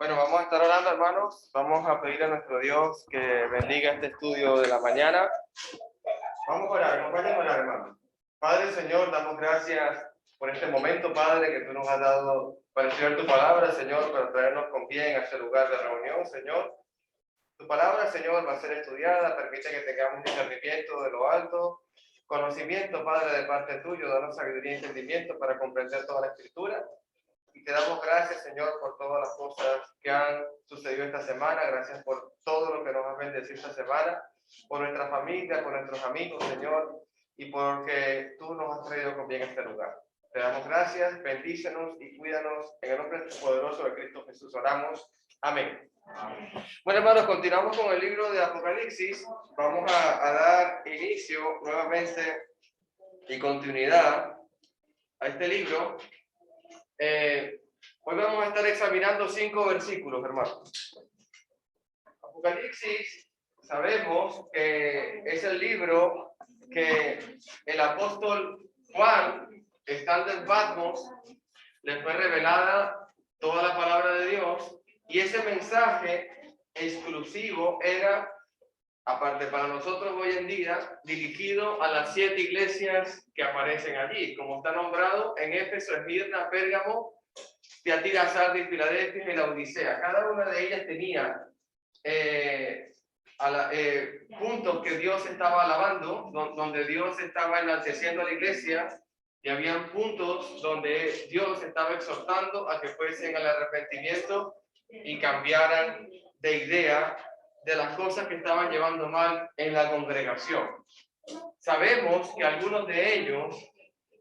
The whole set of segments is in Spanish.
Bueno, vamos a estar orando, hermanos. Vamos a pedir a nuestro Dios que bendiga este estudio de la mañana. Vamos a orar, acompáñenme a orar, hermanos. Padre, Señor, damos gracias por este momento, Padre, que tú nos has dado para estudiar tu palabra, Señor, para traernos con bien a este lugar de reunión, Señor. Tu palabra, Señor, va a ser estudiada, permite que tengamos discernimiento de lo alto, conocimiento, Padre, de parte tuyo, danos sabiduría y entendimiento para comprender toda la Escritura. Y te damos gracias, Señor, por todas las cosas que han sucedido esta semana. Gracias por todo lo que nos has bendecido esta semana, por nuestra familia, por nuestros amigos, Señor, y porque tú nos has traído con bien a este lugar. Te damos gracias, bendícenos y cuídanos. En el nombre poderoso de Cristo Jesús oramos. Amén. Amén. Bueno, hermanos, continuamos con el libro de Apocalipsis. Vamos a dar inicio nuevamente y continuidad a este libro. Hoy vamos a estar examinando 5 versículos, hermanos. Apocalipsis, sabemos que es el libro que el apóstol Juan, estando en Patmos, le fue revelada toda la palabra de Dios, y ese mensaje exclusivo era, aparte para nosotros hoy en día, dirigido a las 7 iglesias que aparecen allí, como está nombrado en Éfeso, Esmirna, Pérgamo, Tiatira, Sardis, Filadelfia y la Odisea. Cada una de ellas tenía puntos que Dios estaba alabando, donde Dios estaba enalteciendo a la iglesia, y habían puntos donde Dios estaba exhortando a que fuesen al arrepentimiento y cambiaran de idea de las cosas que estaban llevando mal en la congregación. Sabemos que algunos de ellos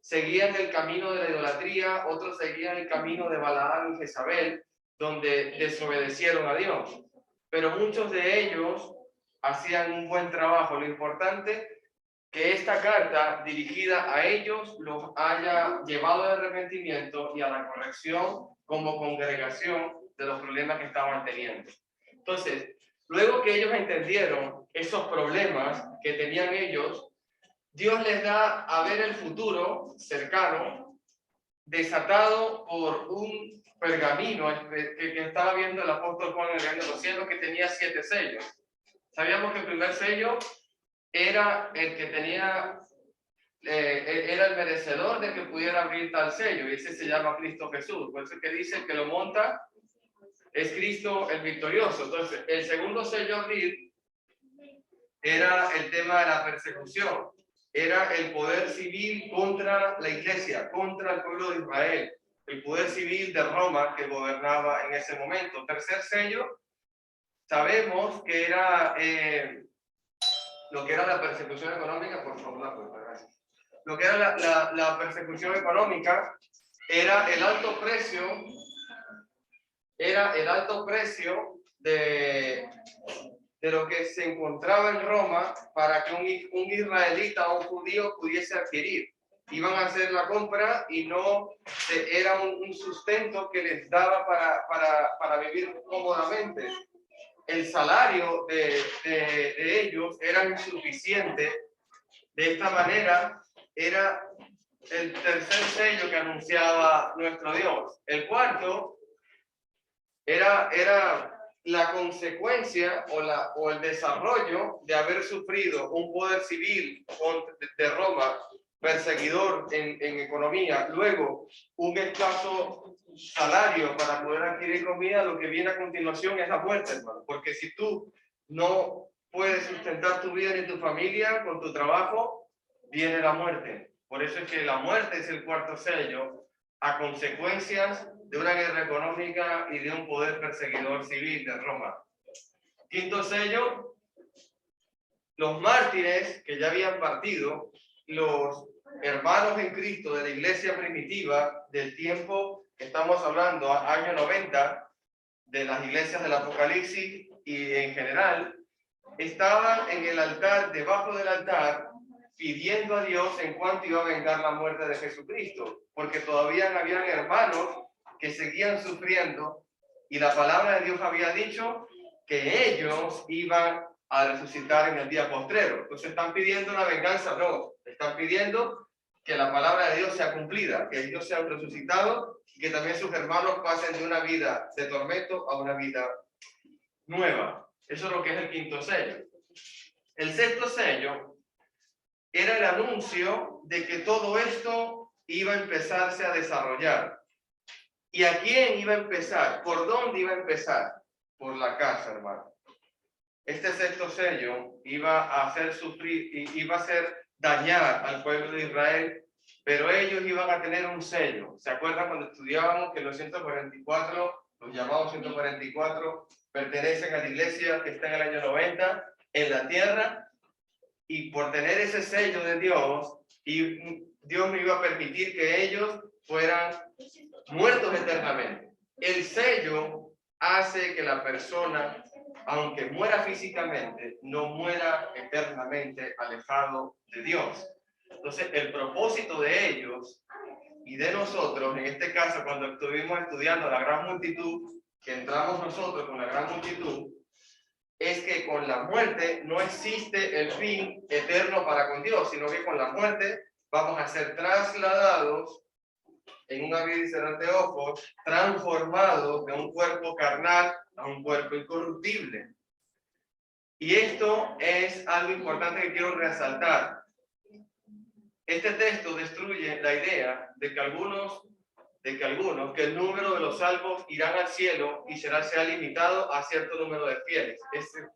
seguían el camino de la idolatría, otros seguían el camino de Balaam y Jezabel, donde desobedecieron a Dios. Pero muchos de ellos hacían un buen trabajo. Lo importante que esta carta dirigida a ellos los haya llevado al arrepentimiento y a la corrección como congregación de los problemas que estaban teniendo. Entonces, luego que ellos entendieron esos problemas que tenían ellos, Dios les da a ver el futuro cercano, desatado por un pergamino que estaba viendo el apóstol Juan en el reino de los cielos, que tenía 7 sellos. Sabíamos que el primer sello era el que tenía, era el merecedor de que pudiera abrir tal sello, y ese se llama Cristo Jesús. Por eso es que dice que lo monta es Cristo el victorioso. Entonces, el segundo sello a abrir era el tema de la persecución. Era el poder civil contra la iglesia, contra el pueblo de Israel, el poder civil de Roma que gobernaba en ese momento. Tercer sello, sabemos que era lo que era la persecución económica, por favor, gracias. Lo que era la persecución económica era el alto precio de lo que se encontraba en Roma para que un israelita o un judío pudiese adquirir. Iban a hacer la compra y no era un sustento que les daba para vivir cómodamente. El salario de ellos era insuficiente. De esta manera era el tercer sello que anunciaba nuestro Dios. El cuarto era la consecuencia o el desarrollo de haber sufrido un poder civil de Roma perseguidor en economía, luego un escaso salario para poder adquirir comida. Lo que viene a continuación es la muerte, hermano, porque si tú no puedes sustentar tu vida ni tu familia con tu trabajo, viene la muerte. Por eso es que la muerte es el cuarto sello, a consecuencias de una guerra económica y de un poder perseguidor civil de Roma. Quinto sello, los mártires que ya habían partido, los hermanos en Cristo de la iglesia primitiva del tiempo que estamos hablando, año 90, de las iglesias del Apocalipsis y en general, estaban en el altar, debajo del altar, pidiendo a Dios en cuanto iba a vengar la muerte de Jesucristo, porque todavía habían hermanos que seguían sufriendo, y la palabra de Dios había dicho que ellos iban a resucitar en el día postrero. Entonces están pidiendo una venganza, no, están pidiendo que la palabra de Dios sea cumplida, que Dios sea resucitado y que también sus hermanos pasen de una vida de tormento a una vida nueva. Eso es lo que es el quinto sello. El sexto sello era el anuncio de que todo esto iba a empezarse a desarrollar. ¿Y a quién iba a empezar? ¿Por dónde iba a empezar? Por la casa, hermano. Este sexto sello iba a hacer sufrir, iba a hacer dañar al pueblo de Israel, pero ellos iban a tener un sello. ¿Se acuerdan cuando estudiábamos que los 144, los llamados 144, pertenecen a la iglesia que está en el año 90 en la tierra? Y por tener ese sello de Dios, y Dios no iba a permitir que ellos fueran muertos eternamente. El sello hace que la persona, aunque muera físicamente, no muera eternamente alejado de Dios. Entonces, el propósito de ellos y de nosotros, en este caso, cuando estuvimos estudiando la gran multitud, que entramos nosotros con la gran multitud, es que con la muerte no existe el fin eterno para con Dios, sino que con la muerte vamos a ser trasladados en un abrir y cerrar de ojos, transformados de un cuerpo carnal a un cuerpo incorruptible. Y esto es algo importante que quiero resaltar. Este texto destruye la idea de que el número de los salvos irán al cielo y será limitado a cierto número de fieles.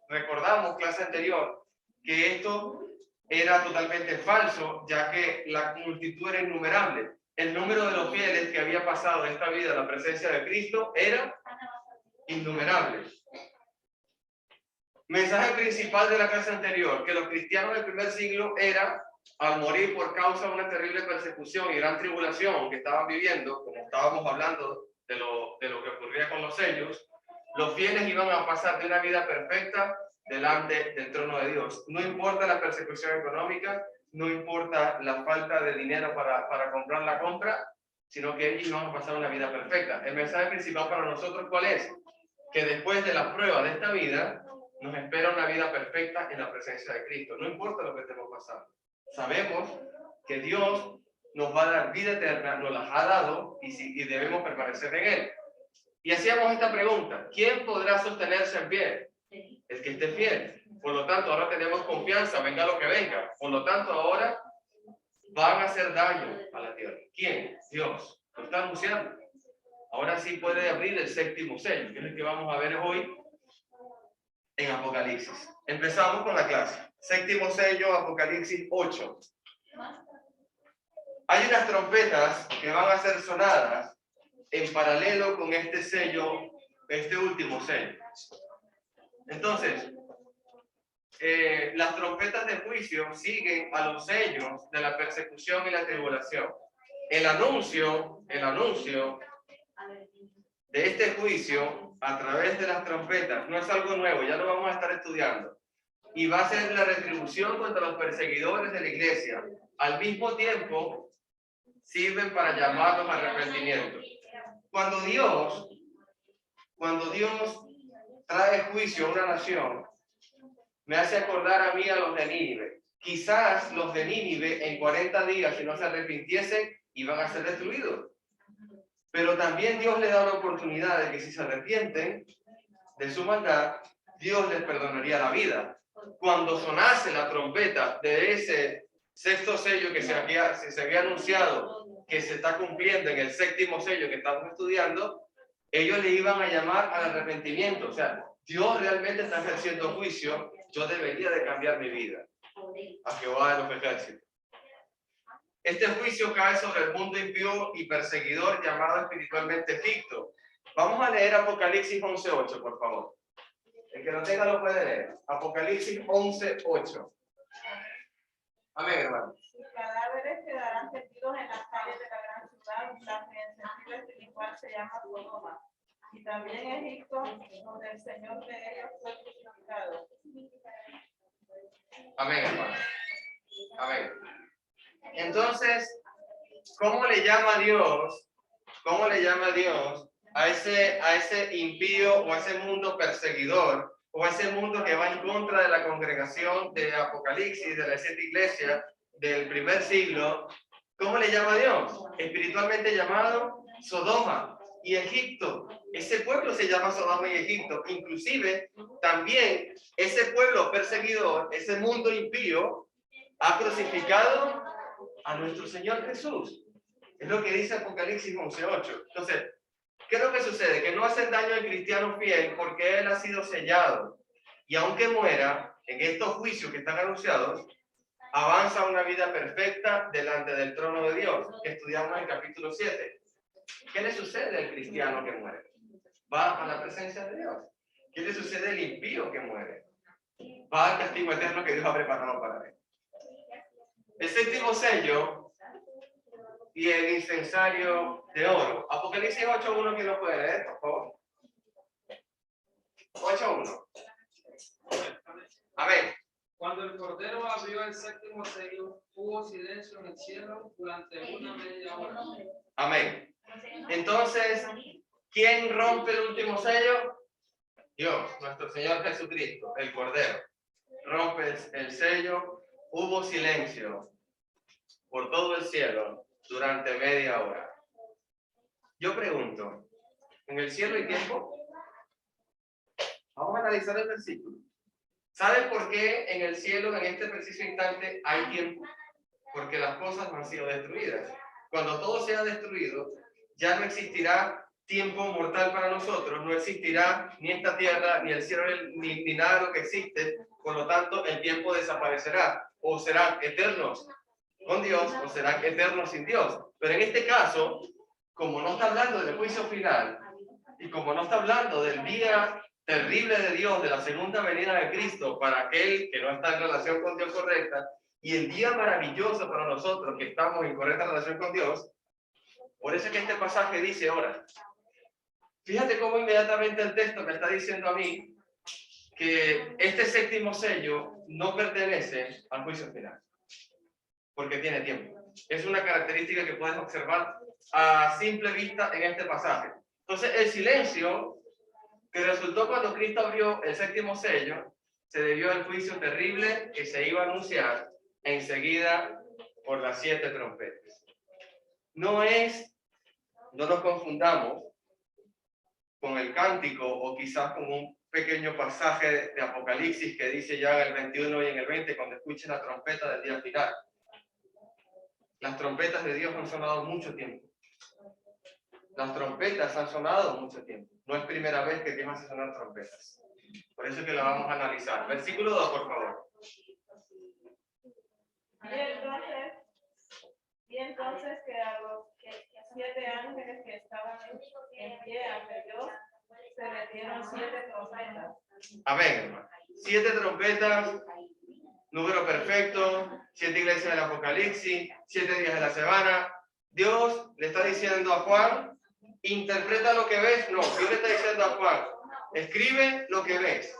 Recordamos, clase anterior, que esto era totalmente falso, ya que la multitud era innumerable. El número de los fieles que había pasado en esta vida en la presencia de Cristo era innumerable. Mensaje principal de la clase anterior, que los cristianos del primer siglo eran, al morir por causa de una terrible persecución y gran tribulación que estaban viviendo, como estábamos hablando de lo que ocurría con los sellos, los fieles iban a pasar de una vida perfecta delante del trono de Dios. No importa la persecución económica, no importa la falta de dinero para comprar la compra, sino que ellos iban a pasar una vida perfecta. El mensaje principal para nosotros, ¿cuál es? Que después de la prueba de esta vida, nos espera una vida perfecta en la presencia de Cristo. No importa lo que estemos pasando. Sabemos que Dios nos va a dar vida eterna, nos las ha dado y debemos permanecer en Él. Y hacíamos esta pregunta: ¿quién podrá sostenerse en pie? El que esté fiel. Por lo tanto, ahora tenemos confianza, venga lo que venga. Por lo tanto, ahora van a hacer daño a la tierra. ¿Quién? Dios. Lo está anunciando. Ahora sí puede abrir el séptimo sello, que es el que vamos a ver hoy en Apocalipsis. Empezamos con la clase. Séptimo sello, Apocalipsis 8. Hay unas trompetas que van a ser sonadas en paralelo con este sello, este último sello. Entonces, las trompetas de juicio siguen a los sellos de la persecución y la tribulación. El anuncio de este juicio a través de las trompetas no es algo nuevo, ya lo vamos a estar estudiando. Y va a ser la retribución contra los perseguidores de la iglesia. Al mismo tiempo, sirven para llamarlos al arrepentimiento. Cuando Dios trae juicio a una nación, me hace acordar a mí a los de Nínive. Quizás los de Nínive en 40 días, si no se arrepintiesen, iban a ser destruidos. Pero también Dios les da la oportunidad de que si se arrepienten de su maldad, Dios les perdonaría la vida. Cuando sonase la trompeta de ese sexto sello que se había anunciado que se está cumpliendo en el séptimo sello que estamos estudiando, ellos le iban a llamar al arrepentimiento. O sea, Dios realmente está ejerciendo juicio, yo debería de cambiar mi vida. A Jehová de los ejércitos. Este juicio cae sobre el mundo impío y perseguidor llamado espiritualmente Egipto. Vamos a leer Apocalipsis 11:8, por favor. El que no tenga lo puede leer. Apocalipsis 11:8. Amén, hermano. Sus cadáveres quedarán tendidos en las calles de la gran ciudad, las insensibles de la cual se llama Sodoma. Y también Egipto, donde el Señor de ellos fue crucificado. Amén, hermano. Amén. Entonces, ¿cómo le llama Dios a ese impío o a ese mundo perseguidor o a ese mundo que va en contra de la congregación de Apocalipsis, de las 7 iglesias del primer siglo, ¿Cómo le llama Dios? Espiritualmente llamado Sodoma y Egipto. Ese pueblo se llama Sodoma y Egipto. Inclusive, también ese pueblo perseguidor, ese mundo impío, ha crucificado a nuestro Señor Jesús. Es lo que dice Apocalipsis 11:8. Entonces, ¿qué es lo que sucede? Que no hacen daño al cristiano fiel porque él ha sido sellado. Y aunque muera, en estos juicios que están anunciados, avanza una vida perfecta delante del trono de Dios, que estudiamos en el capítulo 7. ¿Qué le sucede al cristiano que muere? Va a la presencia de Dios. ¿Qué le sucede al impío que muere? Va al castigo eterno que Dios ha preparado para él. El séptimo sello y el incensario de oro. Apocalipsis 8:1, ¿quién lo puede leer, por favor? 8:1. Amén. Cuando el Cordero abrió el séptimo sello, hubo silencio en el cielo durante una media hora. Amén. Entonces, ¿quién rompe el último sello? Dios, nuestro Señor Jesucristo, el Cordero. Rompe el sello. Hubo silencio por todo el cielo durante media hora. Yo pregunto, ¿en el cielo hay tiempo? Vamos a analizar el versículo. ¿Saben por qué en el cielo, en este preciso instante, hay tiempo? Porque las cosas no han sido destruidas. Cuando todo sea destruido, ya no existirá tiempo mortal para nosotros, no existirá ni esta tierra, ni el cielo, ni nada de lo que existe. Por lo tanto, el tiempo desaparecerá. O serán eternos con Dios, o serán eternos sin Dios. Pero en este caso, como no está hablando del juicio final, y como no está hablando del día terrible de Dios, de la segunda venida de Cristo, para aquel que no está en relación con Dios correcta, y el día maravilloso para nosotros que estamos en correcta relación con Dios, por eso es que este pasaje dice ahora. Fíjate cómo inmediatamente el texto me está diciendo a mí que este séptimo sello no pertenece al juicio final, porque tiene tiempo. Es una característica que puedes observar a simple vista en este pasaje. Entonces, el silencio que resultó cuando Cristo abrió el séptimo sello se debió al juicio terrible que se iba a anunciar enseguida por las 7 trompetas. No nos confundamos con el cántico o quizás con un pequeño pasaje de Apocalipsis que dice ya en el 21 y en el 20 cuando escuchen la trompeta del día final. Las trompetas de Dios han sonado mucho tiempo. Las trompetas han sonado mucho tiempo. No es primera vez que Dios hace sonar trompetas. Por eso es que la vamos a analizar. Versículo 2, por favor. Y entonces que a los 7 ángeles que estaban en pie ante Dios se les dieron 7 trompetas. Amén, hermano. 7 trompetas, número perfecto, 7 iglesias del Apocalipsis, 7 días de la semana. Dios le está diciendo a Juan, interpreta lo que ves. No, Dios le está diciendo a Juan, escribe lo que ves.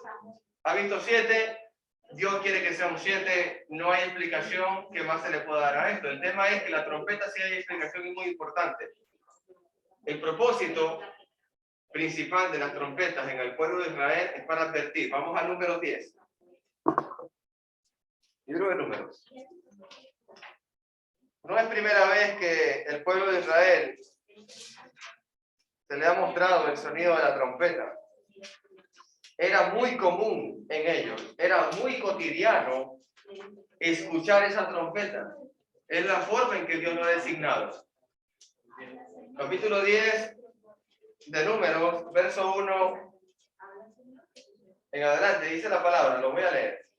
¿Ha visto 7? Dios quiere que sean 7, no hay explicación que más se le pueda dar a esto. El tema es que la trompeta sí hay explicación y muy importante. El propósito principal de las trompetas en el pueblo de Israel es para advertir. Vamos al número 10. Libro de Números. No es primera vez que el pueblo de Israel se le ha mostrado el sonido de la trompeta. Era muy común en ellos, era muy cotidiano escuchar esa trompeta. Es la forma en que Dios lo ha designado. Capítulo 10 de Números, verso 1 en adelante, dice la palabra, lo voy a leer.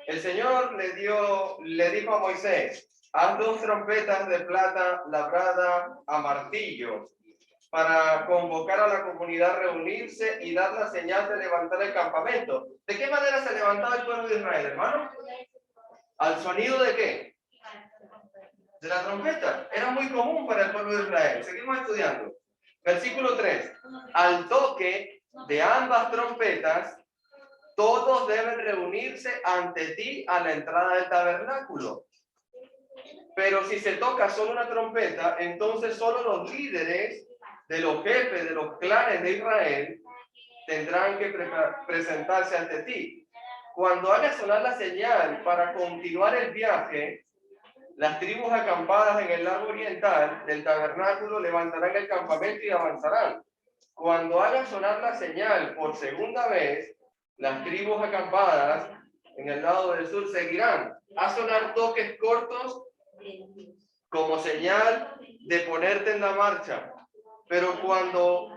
El Señor le dijo a Moisés, haz 2 trompetas de plata labrada a martillo, para convocar a la comunidad a reunirse y dar la señal de levantar el campamento. ¿De qué manera se levantaba el pueblo de Israel, hermano? ¿Al sonido de qué? De la trompeta. Era muy común para el pueblo de Israel. Seguimos estudiando. Versículo 3. Al toque de ambas trompetas, todos deben reunirse ante ti a la entrada del tabernáculo. Pero si se toca solo una trompeta, entonces solo los líderes de los jefes de los clanes de Israel tendrán que presentarse ante ti. Cuando hagas sonar la señal para continuar el viaje, Las tribus acampadas en el lado oriental del tabernáculo levantarán el campamento y avanzarán. Cuando haga sonar la señal por segunda vez, las tribus acampadas en el lado del sur seguirán a sonar toques cortos como señal de ponerte en la marcha. Pero cuando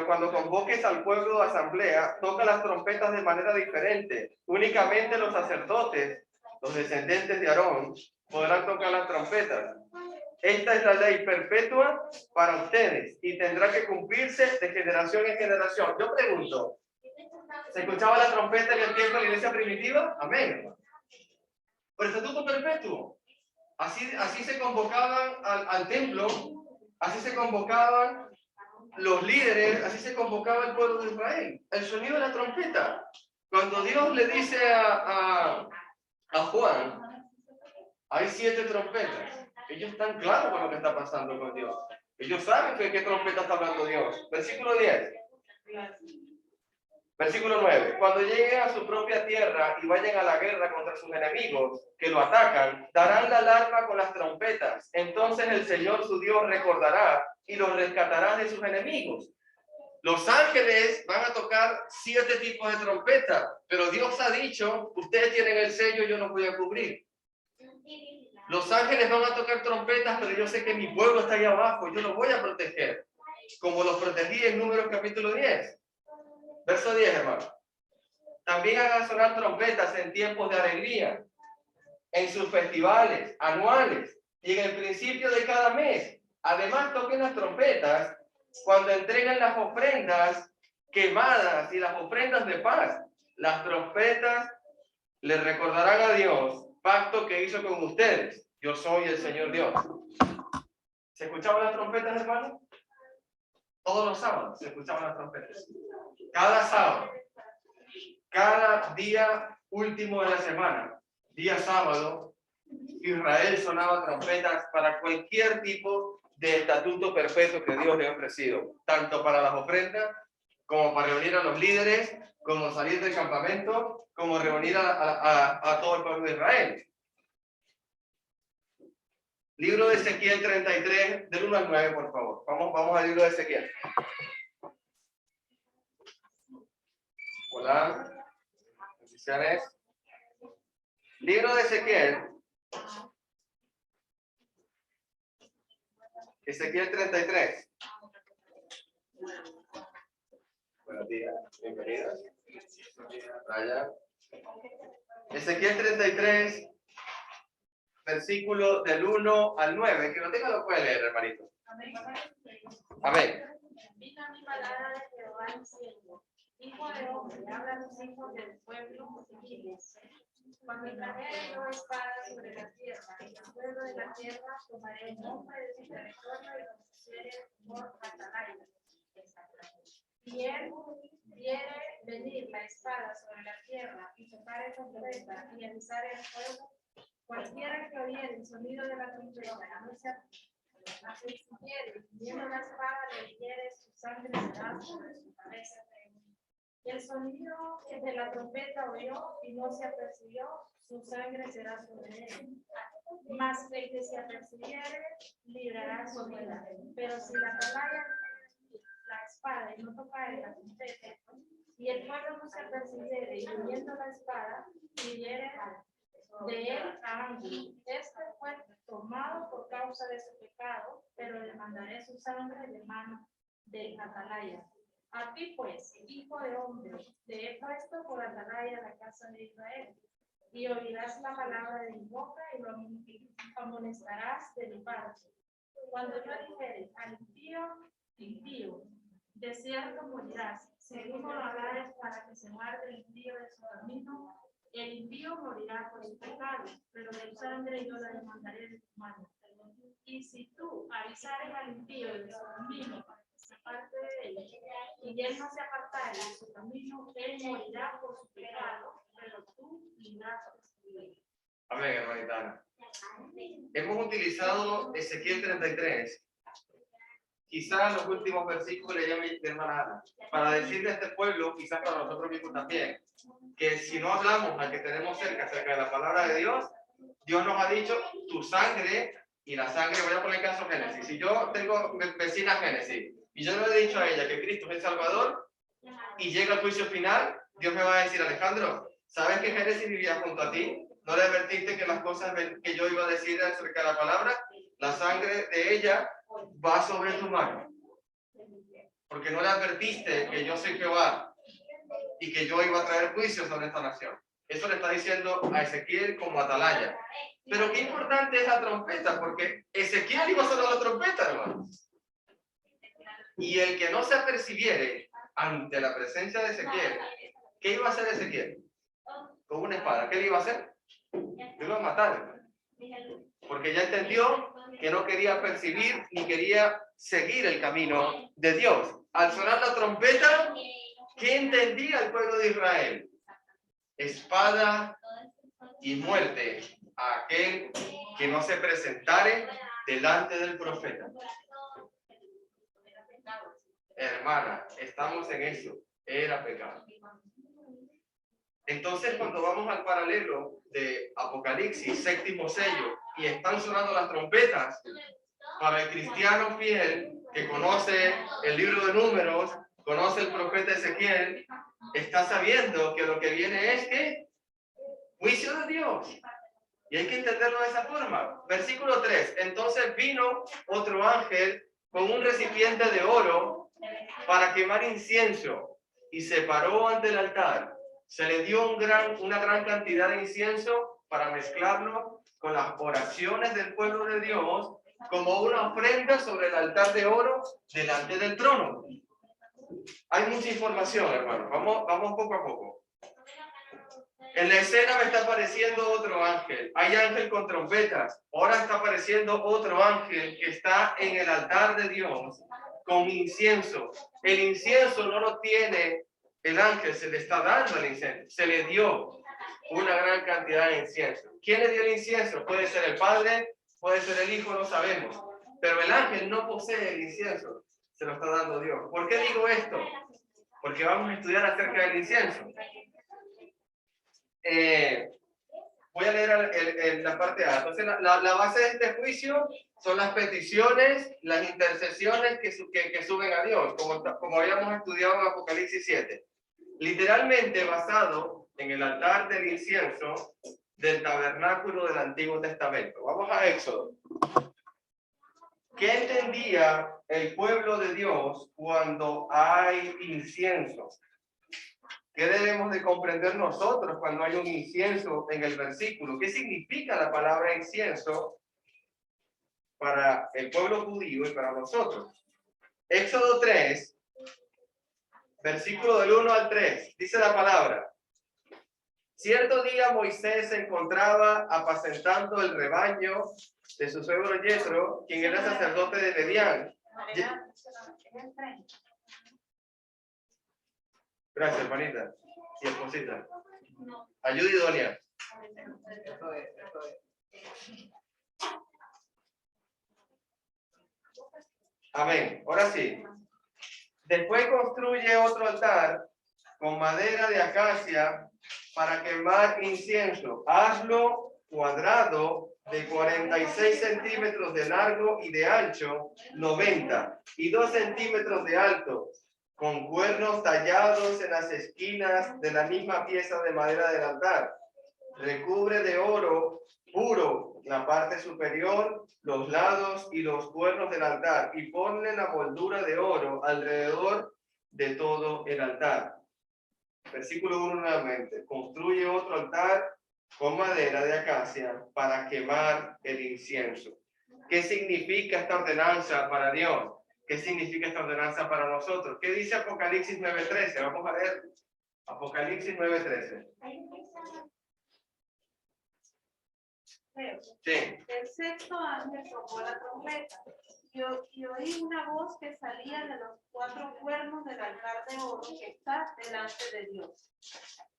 cuando convoques al pueblo de asamblea, toca las trompetas de manera diferente. Únicamente los sacerdotes, los descendientes de Aarón, podrán tocar las trompetas. Esta es la ley perpetua para ustedes y tendrá que cumplirse de generación en generación. Yo pregunto, ¿se escuchaba la trompeta en el tiempo de la iglesia primitiva? Amén. Por estatuto perpetuo. Así se convocaban al templo, así se convocaban los líderes, así se convocaba el pueblo de Israel. El sonido de la trompeta. Cuando Dios le dice a Juan, hay 7 trompetas. Ellos están claros con lo que está pasando con Dios. Ellos saben de qué trompeta está hablando Dios. Versículo 10. Versículo 9. Cuando lleguen a su propia tierra y vayan a la guerra contra sus enemigos que lo atacan, darán la alarma con las trompetas. Entonces el Señor su Dios recordará y los rescatará de sus enemigos. Los ángeles van a tocar 7 tipos de trompetas, pero Dios ha dicho, ustedes tienen el sello, yo los voy a cubrir. Los ángeles van a tocar trompetas, pero yo sé que mi pueblo está ahí abajo, yo los voy a proteger, como los protegí en Números capítulo 10. Verso 10, hermano. También hagan sonar trompetas en tiempos de alegría, en sus festivales anuales y en el principio de cada mes. Además, toquen las trompetas cuando entregan las ofrendas quemadas y las ofrendas de paz. Las trompetas le recordarán a Dios pacto que hizo con ustedes. Yo soy el Señor Dios. ¿Se escuchaban las trompetas, hermano? Todos los sábados se escuchaban las trompetas. Cada sábado. Cada día último de la semana. Día sábado, Israel sonaba trompetas para cualquier tipo de estatuto perpetuo que Dios le ha ofrecido. Tanto para las ofrendas, como para reunir a los líderes, como salir del campamento, como reunir a todo el pueblo de Israel. Libro de Ezequiel 33, del 1 al 9, por favor. Vamos al libro de Ezequiel. Hola. Bendiciones. Libro de Ezequiel. Ezequiel 33. Buenos días, bienvenidos. Vaya. Ezequiel 33, versículo del 1 al 9. Que lo tenga lo puede leer, hermanito. Amén. Vino a mi palabra de Jehová diciendo: Hijo de hombre, habla a los hijos del pueblo y diles: cuando trajere yo espada sobre la tierra, y el pueblo de la tierra tomaré el nombre de su territorio y lo pusiere por atalaya. Y él viere venir la espada sobre la tierra y tocar el trompeta y avisar el pueblo, cualquiera que oyere el sonido de la trompeta, no se apercibiere, viendo la espada le hiere, su sangre será sobre su cabeza. Y el sonido de la trompeta oyó y no se apercibió, su sangre será sobre él. Mas el que se apercibiere librará su vida. Pero si la atalaya la espada y no tocare la trompeta, y el pueblo no se apercibiere y oyendo la espada, hiriere de él a ambos. Este fue tomado por causa de su pecado, pero le mandaré su sangre de mano del atalaya. A ti pues, hijo de hombre, te he puesto por atalaya la casa de Israel, y oirás la palabra de mi boca y lo amonestarás de mi parte. Cuando yo dijere al impío, de cierto morirás, si tú no lo hablares para que se guarde el impío de su camino, el impío morirá por su pecado, pero de sangre yo la demandaré de tu mano. Y si tú avisares al impío de su camino para que se aparte de él, y él no se apartare de su camino, él morirá por su pecado, pero tú librarás su vida. Amén, hermanita Ana. Hemos utilizado Ezequiel 33. Quizás los últimos versículos le llamen de hermana Ana, para decirle a este pueblo, quizás para nosotros mismos también, que si no hablamos al que tenemos cerca acerca de la palabra de Dios, Dios nos ha dicho, tu sangre y la sangre, voy a poner el caso Génesis. Si yo tengo vecina Génesis y yo no le he dicho a ella que Cristo es el Salvador y llega el juicio final, Dios me va a decir, Alejandro, ¿sabes que Génesis vivía junto a ti? ¿No le advertiste que las cosas que yo iba a decir acerca de la palabra, la sangre de ella va sobre tu mano? Porque no le advertiste que yo soy Jehová y que yo iba a traer juicio sobre esta nación. Eso le está diciendo a Ezequiel como atalaya. Pero qué importante es la trompeta, porque Ezequiel iba a sonar la trompeta, hermano. Y el que no se apercibiere ante la presencia de Ezequiel, ¿qué iba a hacer Ezequiel? Con una espada. ¿Qué le iba a hacer? Le iba a matar. Porque ya entendió que no quería percibir ni quería seguir el camino de Dios. Al sonar la trompeta, ¿qué entendía el pueblo de Israel? Espada y muerte a aquel que no se presentare delante del profeta. Hermana, estamos en eso. Era pecado. Entonces, cuando vamos al paralelo de Apocalipsis, séptimo sello, y están sonando las trompetas, para el cristiano fiel que conoce el libro de Números, conoce el profeta Ezequiel, está sabiendo que lo que viene es que juicio de Dios. Y hay que entenderlo de esa forma. Versículo 3. Entonces vino otro ángel con un recipiente de oro para quemar incienso y se paró ante el altar. Se le dio una gran cantidad de incienso para mezclarlo con las oraciones del pueblo de Dios como una ofrenda sobre el altar de oro delante del trono. Hay mucha información, hermano. Vamos poco a poco. En la escena me está apareciendo otro ángel. Hay ángel con trompetas. Ahora está apareciendo otro ángel que está en el altar de Dios con incienso. El incienso no lo tiene el ángel, se le está dando el incienso. Se le dio una gran cantidad de incienso. ¿Quién le dio el incienso? Puede ser el Padre, puede ser el Hijo, no sabemos. Pero el ángel no posee el incienso. Se lo está dando Dios. ¿Por qué digo esto? Porque vamos a estudiar acerca del incienso. Voy a leer la parte A. Entonces, la base de este juicio son las peticiones, las intercesiones que suben a Dios, como habíamos estudiado en Apocalipsis 7. Literalmente basado en el altar del incienso del tabernáculo del Antiguo Testamento. Vamos a Éxodo. ¿Qué entendía el pueblo de Dios cuando hay incienso? ¿Qué debemos de comprender nosotros cuando hay un incienso en el versículo? ¿Qué significa la palabra incienso para el pueblo judío y para nosotros? Éxodo 3, versículo del 1 al 3, dice la palabra. Cierto día Moisés se encontraba apacentando el rebaño de su suegro Yetro, quien era sacerdote de Medián. Gracias, hermanita y esposita. Ayuda idónea. Amén. Ahora sí. Después construye otro altar con madera de acacia para quemar incienso. Hazlo cuadrado de 46 centímetros de largo y de ancho, 90, y 2 centímetros de alto, con cuernos tallados en las esquinas de la misma pieza de madera del altar. Recubre de oro puro la parte superior, los lados y los cuernos del altar, y ponle la moldura de oro alrededor de todo el altar. Versículo 1 nuevamente. Construye otro altar con madera de acacia para quemar el incienso. ¿Qué significa esta ordenanza para Dios? ¿Qué significa esta ordenanza para nosotros? ¿Qué dice Apocalipsis 9:13? Vamos a ver. Apocalipsis 9:13. Sí. El sexto ángel tocó la trompeta y oí una voz que salía de los 4 cuernos del altar de oro que está delante de Dios.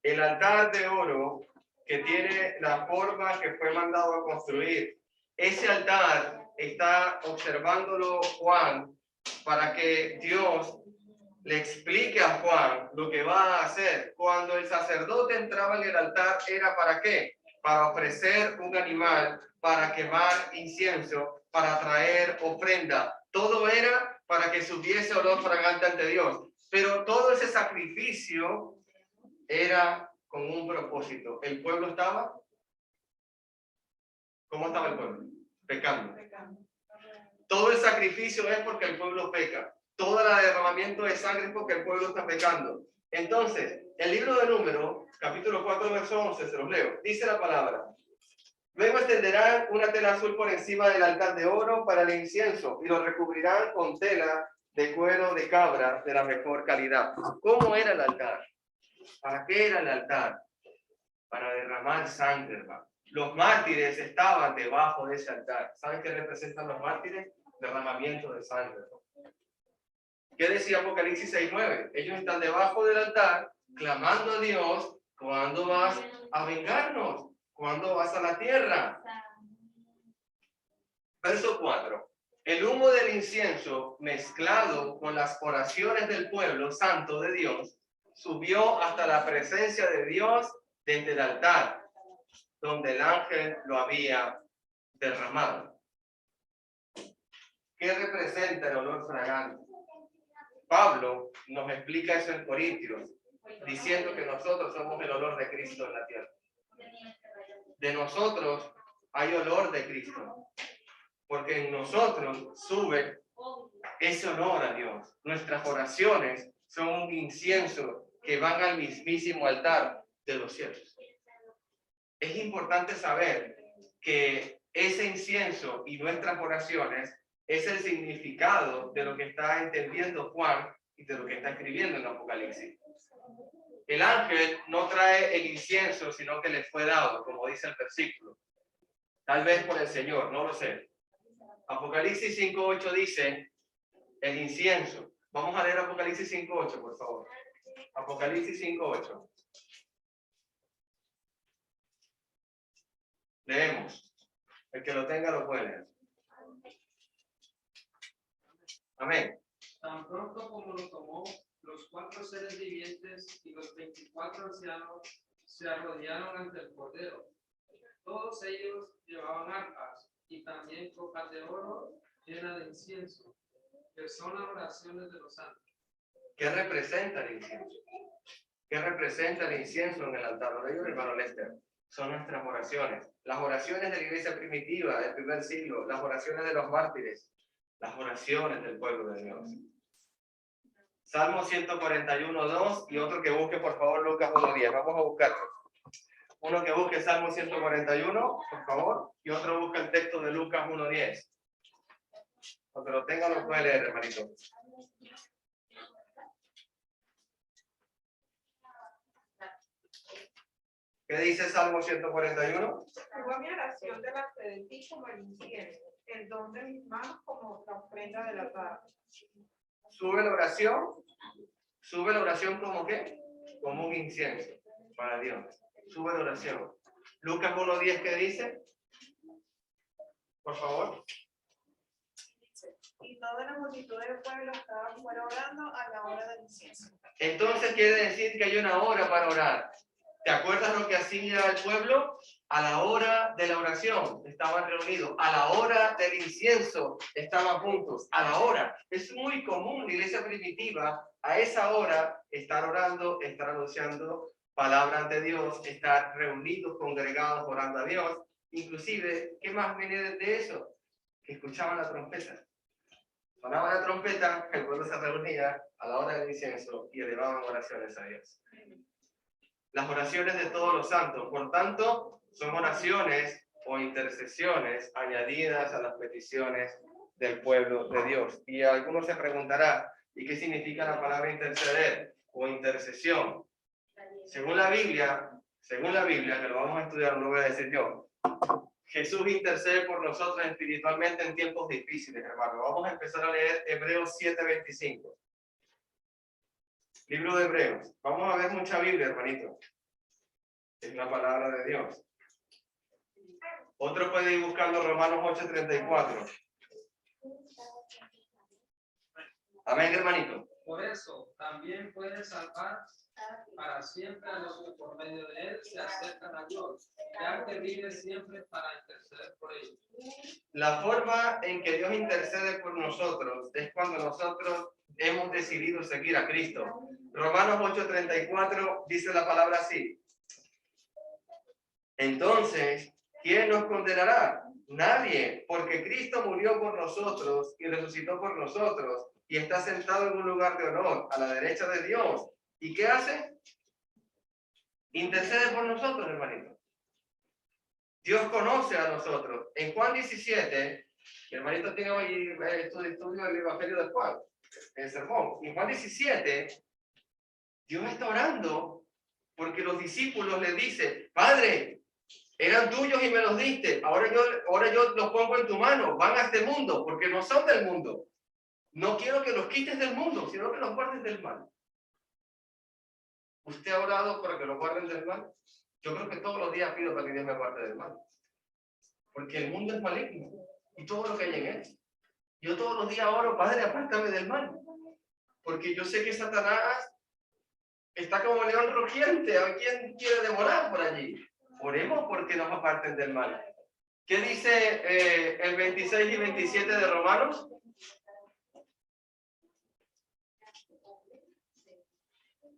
El altar de oro que tiene la forma que fue mandado a construir. Ese altar está observándolo Juan para que Dios le explique a Juan lo que va a hacer. Cuando el sacerdote entraba en el altar, ¿era para qué? Para ofrecer un animal, para quemar incienso, para traer ofrenda. Todo era para que subiese olor fragante ante Dios. Pero todo ese sacrificio era con un propósito. El pueblo estaba, ¿cómo estaba el pueblo? Pecando. Todo el sacrificio es porque el pueblo peca. Todo el derramamiento de sangre es porque el pueblo está pecando. Entonces, el libro de Números, capítulo 4, verso 11, se los leo. Dice la palabra: luego extenderán una tela azul por encima del altar de oro para el incienso y lo recubrirán con tela de cuero de cabra de la mejor calidad. ¿Cómo era el altar? ¿Para qué era el altar? Para derramar sangre, hermano. Los mártires estaban debajo de ese altar. ¿Saben qué representan los mártires? Derramamiento de sangre. ¿Qué decía Apocalipsis 6:9? Ellos están debajo del altar clamando a Dios: ¿cuándo vas a vengarnos? ¿Cuándo vas a la tierra? Verso 4. El humo del incienso mezclado con las oraciones del pueblo santo de Dios subió hasta la presencia de Dios desde el altar, donde el ángel lo había derramado. ¿Qué representa el olor fragante? Pablo nos explica eso en Corintios, diciendo que nosotros somos el olor de Cristo en la tierra. De nosotros hay olor de Cristo, porque en nosotros sube ese olor a Dios. Nuestras oraciones son un incienso que van al mismísimo altar de los cielos. Es importante saber que ese incienso y nuestras oraciones es el significado de lo que está entendiendo Juan y de lo que está escribiendo en Apocalipsis. El ángel no trae el incienso, sino que le fue dado, como dice el versículo. Tal vez por el Señor, no lo sé. Apocalipsis 5:8 dice el incienso. Vamos a leer Apocalipsis 5:8, por favor. Apocalipsis 5:8. Leemos. El que lo tenga lo puede leer. Amén. Tan pronto como lo tomó, los 4 seres vivientes y los 24 ancianos se arrodillaron ante el Cordero. Todos ellos llevaban arpas y también copas de oro llenas de incienso, que son las oraciones de los santos. ¿Qué representa el incienso? ¿Qué representa el incienso en el altar? Lo digo, hermano Lester. Son nuestras oraciones. Las oraciones de la iglesia primitiva del primer siglo, las oraciones de los mártires, las oraciones del pueblo de Dios. Salmo 141:2 y otro que busque, por favor, Lucas 1:10. Vamos a buscarlo. Uno que busque Salmo 141, por favor, y otro busca el texto de Lucas 1:10. Cuando lo tenga lo puede leer, hermanito. ¿Qué dice Salmo 141? Subo mi oración delante de ti como el incienso, el don de mis manos como la ofrenda del altar. Sube la oración como qué? Como un incienso para Dios. Sube la oración. Lucas 1:10, ¿qué dice? Por favor. Y toda la multitud del pueblo estaba fuera orando a la hora del incienso. Entonces quiere decir que hay una hora para orar. ¿Te acuerdas lo que hacía el pueblo? A la hora de la oración estaban reunidos. A la hora del incienso estaban juntos. A la hora. Es muy común en la iglesia primitiva a esa hora estar orando, estar anunciando palabra ante Dios, estar reunidos, congregados, orando a Dios. Inclusive, ¿qué más viene de eso? Que escuchaban la trompeta. Sonaba la trompeta, el pueblo se reunía a la hora del incienso y elevaban oraciones a Dios. Las oraciones de todos los santos, por tanto, son oraciones o intercesiones añadidas a las peticiones del pueblo de Dios. Y algunos se preguntarán, ¿y qué significa la palabra interceder o intercesión? Según la Biblia, que lo vamos a estudiar, no lo voy a decir yo, Jesús intercede por nosotros espiritualmente en tiempos difíciles, hermano. Vamos a empezar a leer Hebreos 7:25. Libro de Hebreos. Vamos a ver mucha Biblia, hermanito. Es la palabra de Dios. Otro puede ir buscando Romanos 8:34. Amén, hermanito. Por eso también puede salvar para siempre a los que por medio de él se acercan a Dios, ya que vive siempre para interceder por ellos. La forma en que Dios intercede por nosotros es cuando nosotros hemos decidido seguir a Cristo. Romanos 8:34 dice la palabra así: entonces, ¿quién nos condenará? Nadie, porque Cristo murió por nosotros y resucitó por nosotros y está sentado en un lugar de honor a la derecha de Dios. ¿Y qué hace? Intercede por nosotros, hermanito. Dios conoce a nosotros. En Juan 17, mi hermanito tiene hoy estudio el Evangelio de Juan, el sermón. En Juan 17, Dios está orando porque los discípulos le dicen: Padre, eran tuyos y me los diste. Ahora yo los pongo en tu mano. Van a este mundo porque no son del mundo. No quiero que los quites del mundo, sino que los guardes del mal. ¿Usted ha orado para que los guarden del mal? Yo creo que todos los días pido para que Dios me guarde del mal. Porque el mundo es maligno y todo lo que hay en él. Yo todos los días oro: Padre, apártame del mal. Porque yo sé que Satanás está como león rugiente. ¿A quién quiere devorar por allí? Oremos porque nos aparten del mal. ¿Qué dice el 26 y 27 de Romanos?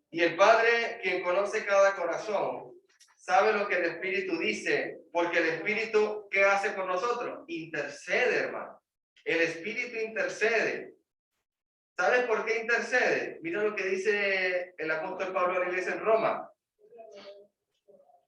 Y el Padre, quien conoce cada corazón, sabe lo que el Espíritu dice, porque el Espíritu, ¿qué hace por nosotros? Intercede, hermano. El Espíritu intercede. ¿Sabes por qué intercede? Mira lo que dice el apóstol Pablo a la iglesia en Roma.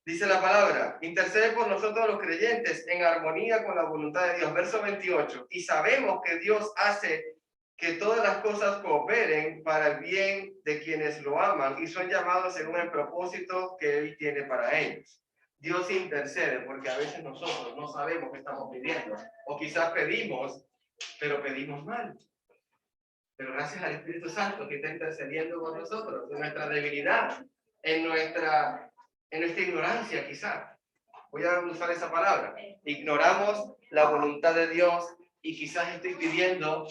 Dice la palabra: intercede por nosotros los creyentes en armonía con la voluntad de Dios. Verso 28. Y sabemos que Dios hace que todas las cosas cooperen para el bien de quienes lo aman y son llamados según el propósito que Él tiene para ellos. Dios intercede porque a veces nosotros no sabemos qué estamos pidiendo. O quizás pedimos, pero pedimos mal. Pero gracias al Espíritu Santo que está intercediendo con nosotros, en nuestra debilidad, en nuestra ignorancia quizás. Voy a usar esa palabra. Ignoramos la voluntad de Dios y quizás estoy pidiendo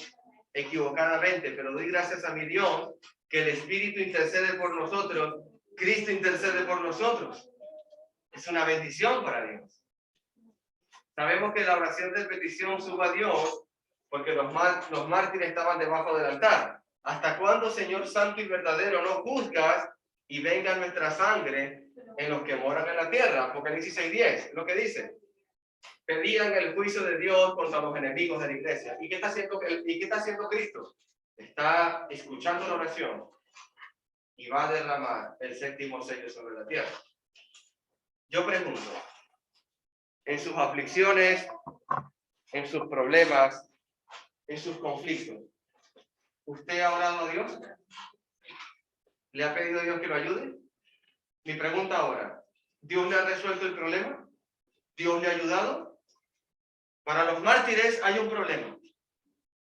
equivocadamente, pero doy gracias a mi Dios que el Espíritu intercede por nosotros, Cristo intercede por nosotros. Es una bendición para Dios. Sabemos que la oración de petición sube a Dios porque los mártires estaban debajo del altar. ¿Hasta cuándo, Señor Santo y verdadero, no juzgas y venga nuestra sangre en los que moran en la tierra? Apocalipsis 6:10, lo que dice. Pedían el juicio de Dios contra los enemigos de la iglesia. ¿Y qué está haciendo Cristo? Está escuchando la oración y va a derramar el séptimo sello sobre la tierra. Yo pregunto, en sus aflicciones, en sus problemas, en sus conflictos, ¿usted ha orado a Dios? ¿Le ha pedido a Dios que lo ayude? Mi pregunta ahora, ¿Dios le ha resuelto el problema? ¿Dios le ha ayudado? Para los mártires hay un problema.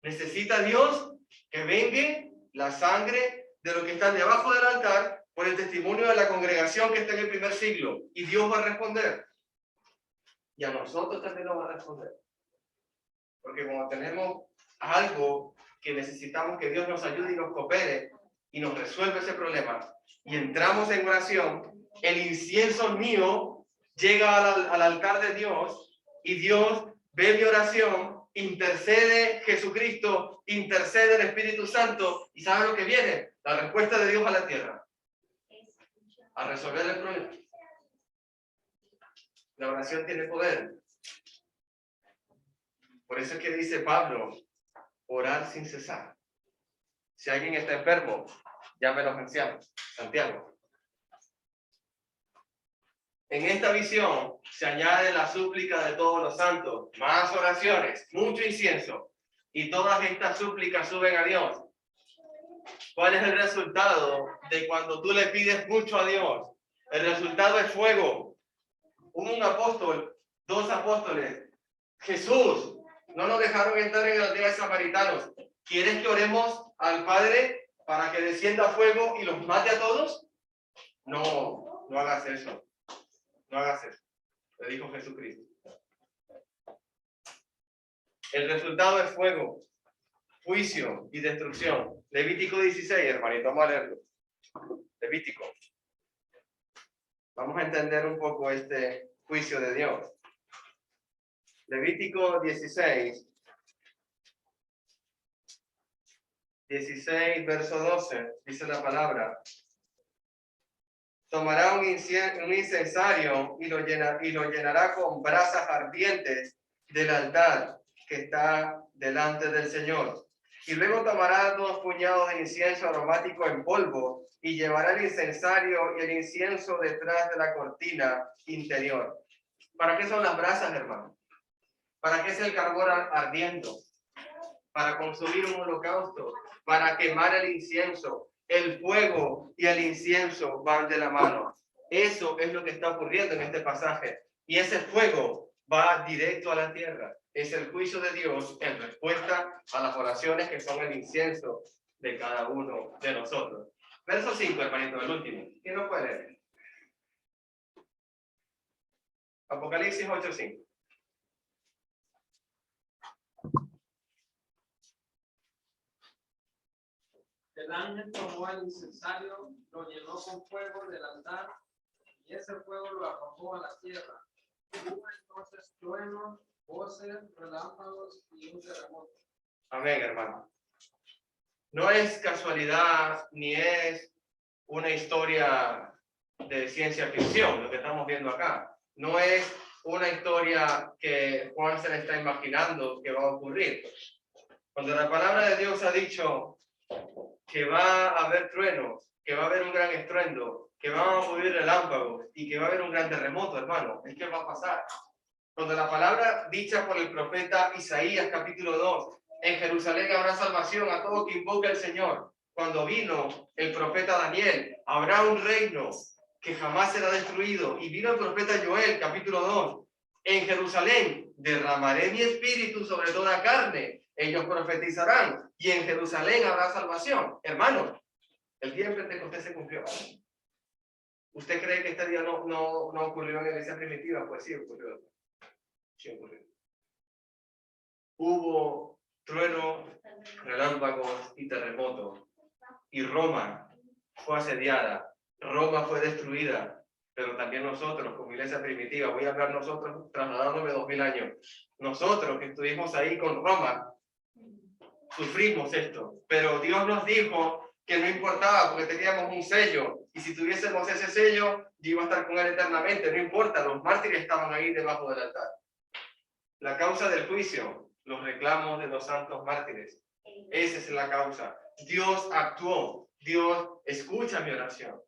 Necesita Dios que vengue la sangre de los que están debajo del altar por el testimonio de la congregación que está en el primer siglo. Y Dios va a responder. Y a nosotros también nos va a responder. Porque como tenemos algo que necesitamos que Dios nos ayude y nos coopere y nos resuelva ese problema, y entramos en oración, el incienso mío llega al altar de Dios y Dios ve mi oración, intercede Jesucristo, intercede el Espíritu Santo, y ¿sabe lo que viene? La respuesta de Dios a la tierra. A resolver el problema. La oración tiene poder. Por eso es que dice Pablo, orar sin cesar. Si alguien está enfermo, llame a los ancianos. Santiago. En esta visión se añade la súplica de todos los santos, más oraciones, mucho incienso, y todas estas súplicas suben a Dios. ¿Cuál es el resultado de cuando tú le pides mucho a Dios? El resultado es fuego. Un apóstol, 2 apóstoles, Jesús, no nos dejaron entrar en la aldea de samaritanos. ¿Quieres que oremos al Padre para que descienda fuego y los mate a todos? No, no hagas eso. No hagas eso, le dijo Jesucristo. El resultado es fuego. juicio y destrucción. Levítico 16, hermanito, vamos a leerlo. Levítico. Vamos a entender un poco este juicio de Dios. Levítico 16, verso 12, dice la palabra. Tomará un incensario y lo llenará con brasas ardientes del altar que está delante del Señor. Y luego tomará 2 puñados de incienso aromático en polvo y llevará el incensario y el incienso detrás de la cortina interior. ¿Para qué son las brasas, hermano? ¿Para qué es el carbón ardiendo? Para consumir un holocausto, para quemar el incienso. El fuego y el incienso van de la mano. Eso es lo que está ocurriendo en este pasaje. Y ese fuego va directo a la tierra. Es el juicio de Dios en respuesta a las oraciones que son el incienso de cada uno de nosotros. Verso 5, hermanito, el último. ¿Quién lo puede leer? Apocalipsis 8:5. El ángel tomó el incensario, lo llenó con fuego del altar, y ese fuego lo arrojó a la tierra. Hubo entonces truenos, voces, relámpagos y un terremoto. Amén, hermano. No es casualidad ni es una historia de ciencia ficción lo que estamos viendo acá. No es una historia que Juan se le está imaginando que va a ocurrir. Cuando la palabra de Dios ha dicho que va a haber truenos, que va a haber un gran estruendo, que van a ocurrir relámpagos y que va a haber un gran terremoto, hermano, es que va a pasar. Cuando la palabra dicha por el profeta Isaías, capítulo 2, en Jerusalén habrá salvación a todo que invoque al Señor. Cuando vino el profeta Daniel, habrá un reino que jamás será destruido. Y vino el profeta Joel, capítulo 2, en Jerusalén derramaré mi espíritu sobre toda carne. Ellos profetizarán y en Jerusalén habrá salvación. Hermano, el día de Pentecostés se cumplió. ¿Usted cree que este día no ocurrió en la iglesia primitiva? Pues sí ocurrió. Sí ocurrió. Hubo truenos, relámpagos y terremotos. Y Roma fue asediada. Roma fue destruida. Pero también nosotros, como iglesia primitiva, voy a hablar nosotros trasladándome 2000 años. Nosotros que estuvimos ahí con Roma, sufrimos esto. Pero Dios nos dijo que no importaba porque teníamos un sello. Y si tuviésemos ese sello, yo iba a estar con él eternamente. No importa, los mártires estaban ahí debajo del altar. La causa del juicio, los reclamos de los santos mártires. Esa es la causa. Dios actuó. Dios escucha mi oración.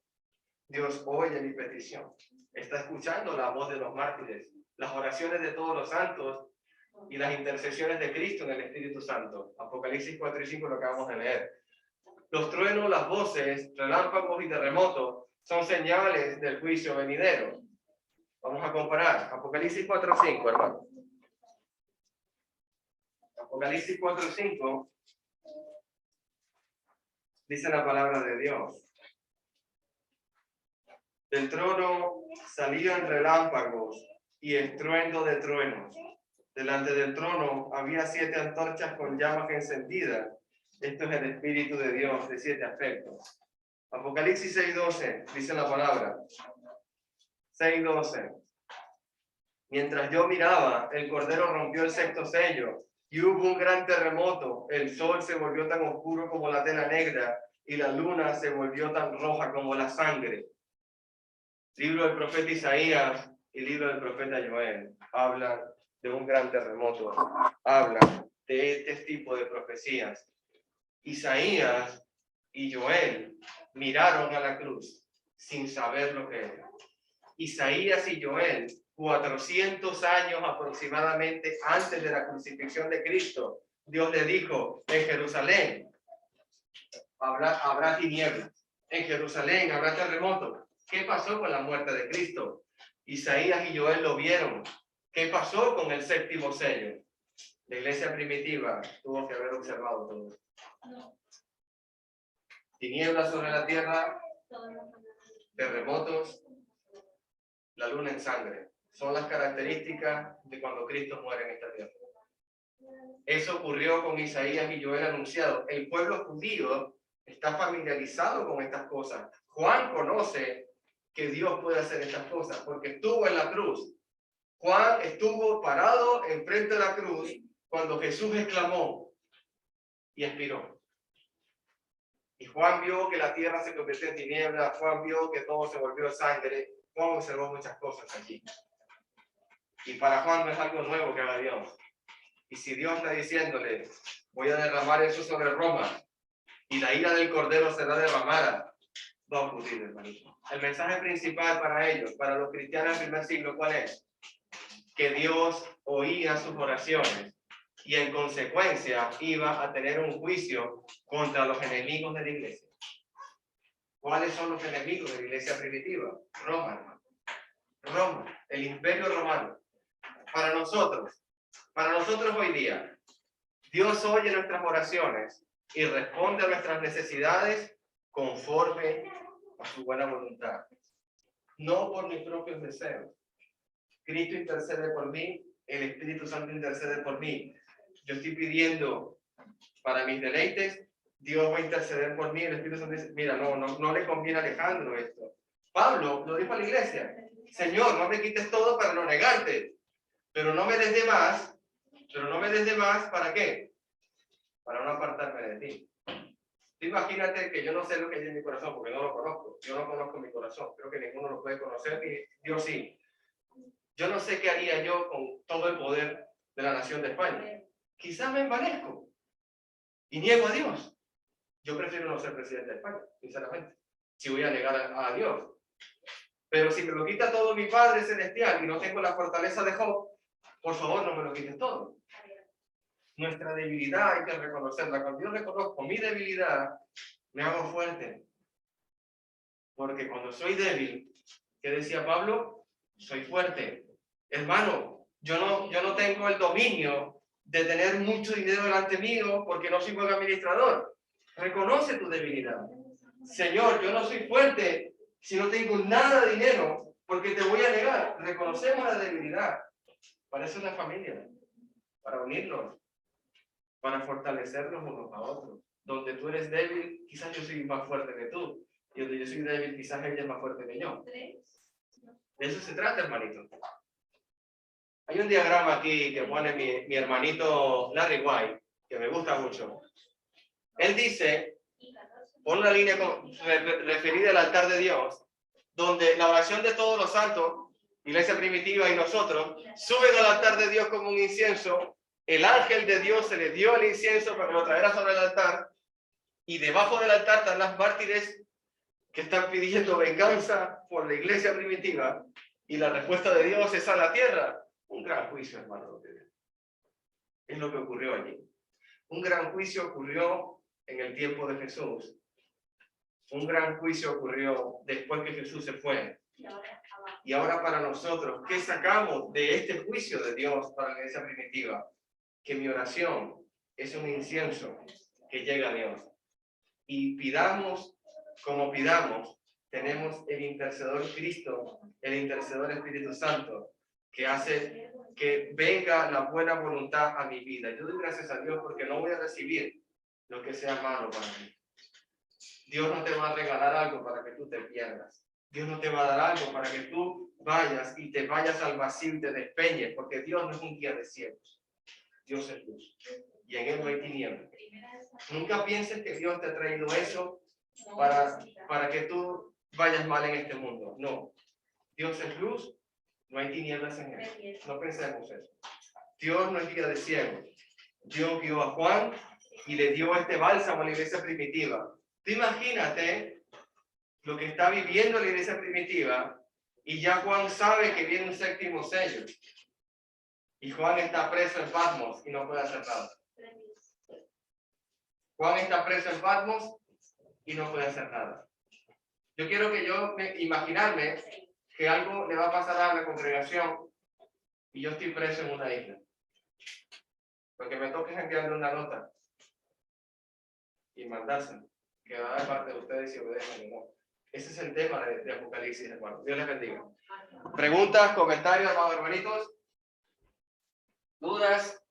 Dios oye mi petición. Está escuchando la voz de los mártires, las oraciones de todos los santos y las intercesiones de Cristo en el Espíritu Santo. Apocalipsis 4 y 5 lo acabamos de leer. Los truenos, las voces, relámpagos y terremotos son señales del juicio venidero. Vamos a comparar. Apocalipsis 4 y 5, hermano. Apocalipsis 4 y 5 dice la palabra de Dios. Del trono salían relámpagos y estruendo de truenos. Delante del trono había 7 antorchas con llamas encendidas. Esto es el Espíritu de Dios de 7 aspectos. Apocalipsis 6:12 dice la palabra. 6:12. Mientras yo miraba, el Cordero rompió el 6º sello y hubo un gran terremoto. El sol se volvió tan oscuro como la tela negra y la luna se volvió tan roja como la sangre. Libro del profeta Isaías y libro del profeta Joel hablan de un gran terremoto, hablan de este tipo de profecías. Isaías y Joel miraron a la cruz sin saber lo que era. Isaías y Joel, 400 años aproximadamente antes de la crucifixión de Cristo, Dios le dijo: en Jerusalén habrá tinieblas, en Jerusalén habrá terremotos. ¿Qué pasó con la muerte de Cristo? Isaías y Joel lo vieron. ¿Qué pasó con el 7º sello? La iglesia primitiva tuvo que haber observado todo. Tinieblas sobre la tierra, terremotos, la luna en sangre. Son las características de cuando Cristo muere en esta tierra. Eso ocurrió con Isaías y Joel anunciado. El pueblo judío está familiarizado con estas cosas. Juan conoce que Dios puede hacer estas cosas porque estuvo en la cruz. Juan estuvo parado enfrente de la cruz cuando Jesús exclamó y expiró. Y Juan vio que la tierra se convirtió en tinieblas. Juan vio que todo se volvió sangre. Juan observó muchas cosas allí. Y para Juan no es algo nuevo que haga Dios. Y si Dios está diciéndole, voy a derramar eso sobre Roma, y la ira del Cordero será derramada, va a ocurrir, hermanito. El mensaje principal para ellos, para los cristianos del primer siglo, ¿cuál es? Que Dios oía sus oraciones y en consecuencia iba a tener un juicio contra los enemigos de la iglesia. ¿Cuáles son los enemigos de la iglesia primitiva? Roma, hermano. Roma, el imperio romano. Para nosotros hoy día, Dios oye nuestras oraciones y responde a nuestras necesidades conforme a su buena voluntad. No por mis propios deseos. Cristo intercede por mí, el Espíritu Santo intercede por mí. Yo estoy pidiendo para mis deleites, Dios va a interceder por mí, el Espíritu Santo dice, mira, no le conviene a Alejandro esto. Pablo lo dijo a la iglesia, Señor, no me quites todo para no negarte, pero no me des de más, ¿para qué? Para no apartarme de ti. Tú imagínate que yo no sé lo que hay en mi corazón, porque no lo conozco. Yo no conozco mi corazón. Creo que ninguno lo puede conocer, ni Dios sí. Yo no sé qué haría yo con todo el poder de la nación de España. Quizás me envanezco y niego a Dios. Yo prefiero no ser presidente de España, sinceramente, si voy a negar a Dios. Pero si me lo quita todo mi Padre Celestial y no tengo la fortaleza de Job, por favor no me lo quites todo. Nuestra debilidad hay que reconocerla. Cuando yo reconozco mi debilidad, me hago fuerte. Porque cuando soy débil, ¿qué decía Pablo? Soy fuerte. Hermano, yo no tengo el dominio de tener mucho dinero delante mío porque no soy buen administrador. Reconoce tu debilidad. Señor, yo no soy fuerte si no tengo nada de dinero porque te voy a negar. Reconocemos la debilidad. Para eso es la familia. Para unirnos. Para fortalecernos unos a otros. Donde tú eres débil, quizás yo soy más fuerte que tú. Y donde yo soy débil, quizás ella es más fuerte que yo. De eso se trata, hermanito. Hay un diagrama aquí que pone mi hermanito Larry White, que me gusta mucho. Él dice, pone una línea referida al altar de Dios, donde la oración de todos los santos, iglesia primitiva y nosotros, suben al altar de Dios como un incienso. El ángel de Dios se le dio el incienso para que lo trajera sobre el altar, y debajo del altar están las mártires que están pidiendo venganza por la iglesia primitiva, y la respuesta de Dios es a la tierra. Un gran juicio, hermano. Es lo que ocurrió allí. Un gran juicio ocurrió en el tiempo de Jesús. Un gran juicio ocurrió después que Jesús se fue. Y ahora para nosotros, ¿qué sacamos de este juicio de Dios para la iglesia primitiva? Que mi oración es un incienso que llega a Dios. Y pidamos como pidamos, tenemos el intercedor Cristo, el intercedor Espíritu Santo, que hace que venga la buena voluntad a mi vida. Yo doy gracias a Dios porque no voy a recibir lo que sea malo para mí. Dios no te va a regalar algo para que tú te pierdas. Dios no te va a dar algo para que tú vayas y te vayas al vacío y te despeñes, porque Dios no es un guía de ciegos. Dios es luz. Y en Él no hay tinieblas. Nunca pienses que Dios te ha traído eso para que tú vayas mal en este mundo. No. Dios es luz. No hay tinieblas en Él. No pensemos eso. Dios no es guía de ciegos. Dios guió a Juan y le dio este bálsamo a la iglesia primitiva. Tú imagínate lo que está viviendo la iglesia primitiva y ya Juan sabe que viene un séptimo sello. Y Juan está preso en Patmos y no puede hacer nada. Juan está preso en Patmos y no puede hacer nada. Yo quiero imaginarme que algo le va a pasar a la congregación y yo estoy preso en una isla. Porque me toca enviarle una nota y mandársela, que va de parte de ustedes si obedecen o no. Ese es el tema de Apocalipsis, hermano. Dios les bendiga. ¿Preguntas, comentarios, hermanos, hermanitos? ¿Dudas?